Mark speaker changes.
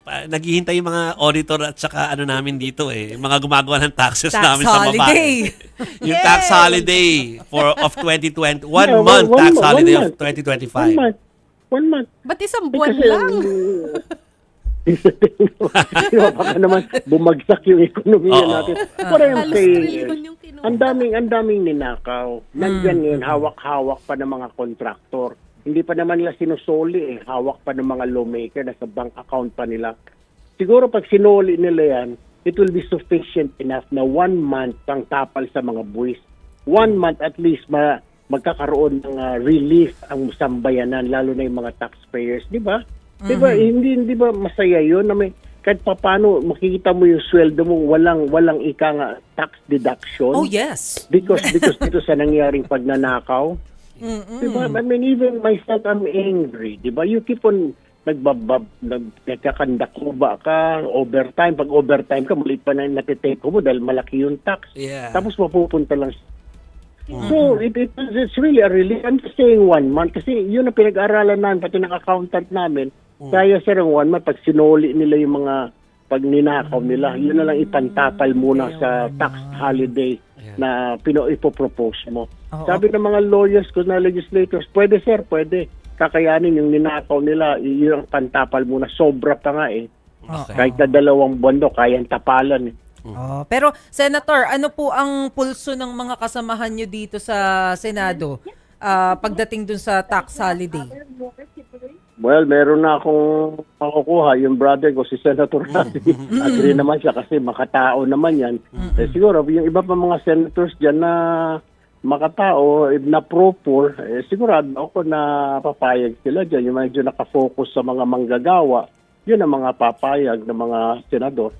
Speaker 1: naghihintay yung mga auditor at saka ano namin dito yung mga gumagawa ng taxes
Speaker 2: Tax
Speaker 1: namin sa baba.
Speaker 2: holiday.
Speaker 1: Yung tax holiday of 2020. One
Speaker 3: Yeah,
Speaker 1: month
Speaker 3: one
Speaker 1: tax
Speaker 3: month,
Speaker 1: holiday
Speaker 3: one
Speaker 1: of
Speaker 3: month.
Speaker 1: 2025.
Speaker 3: 1 month. 1 month.
Speaker 2: Ba't isang buwan
Speaker 3: Kasi,
Speaker 2: lang?
Speaker 3: baka naman bumagsak yung ekonomiya
Speaker 1: Oo.
Speaker 3: natin. What I'm
Speaker 2: Halos
Speaker 3: saying
Speaker 2: trilyon
Speaker 3: is,
Speaker 2: yung kinuha.
Speaker 3: ang daming ninakaw. Nandyan ngayon, hawak-hawak pa ng mga kontraktor. Hindi pa naman nila sinusoli hawak pa ng mga lawmaker, nasa bank account pa nila. Siguro pag sinoli nila yan, it will be sufficient enough na 1 month pang tapal sa mga buwis. 1 month at least magkakaroon ng relief ang sambayanan, lalo na yung mga taxpayers, di ba? Di ba, hindi ba masaya yun na may, kahit paano makikita mo yung sweldo mo, walang tax deduction.
Speaker 2: Oh, yes.
Speaker 3: Because dito sa nangyaring pagnanakaw. Diba? I mean, even myself, I'm angry. Diba? You keep on nagkakandakuba ka, overtime. Pag overtime ka, maliit pa na natitake mo dahil malaki yung tax.
Speaker 1: Yeah.
Speaker 3: Tapos mapupunta lang. So, it's really a relief. I'm just saying 1 month kasi yun ang pinag-aralan namin, pati ng accountant namin. Kaya sir, ang 1 month, pag sinuli nila yung mga pag ninakaw nila, yun na lang ipantapal muna sa tax holiday na ipopropose mo. Sabi ng mga lawyers ko na legislators, pwede sir, pwede. Kakayanin yung ninakaw nila, yun ang pantapal muna. Sobra pa nga Kahit na 2 buwan daw, kayang tapalan
Speaker 2: Pero Senator, ano po ang pulso ng mga kasamahan nyo dito sa Senado pagdating dun sa tax holiday?
Speaker 3: Well, meron na akong makukuha. Yung brother ko, si Senator Rafi. Agree naman siya kasi makatao naman yan. Siguro, yung iba pa mga senators dyan na makatao, na pro-poor, sigurado ako na papayag sila dyan. Yung medyo nakafocus sa mga manggagawa, yun ang mga papayag ng mga senador.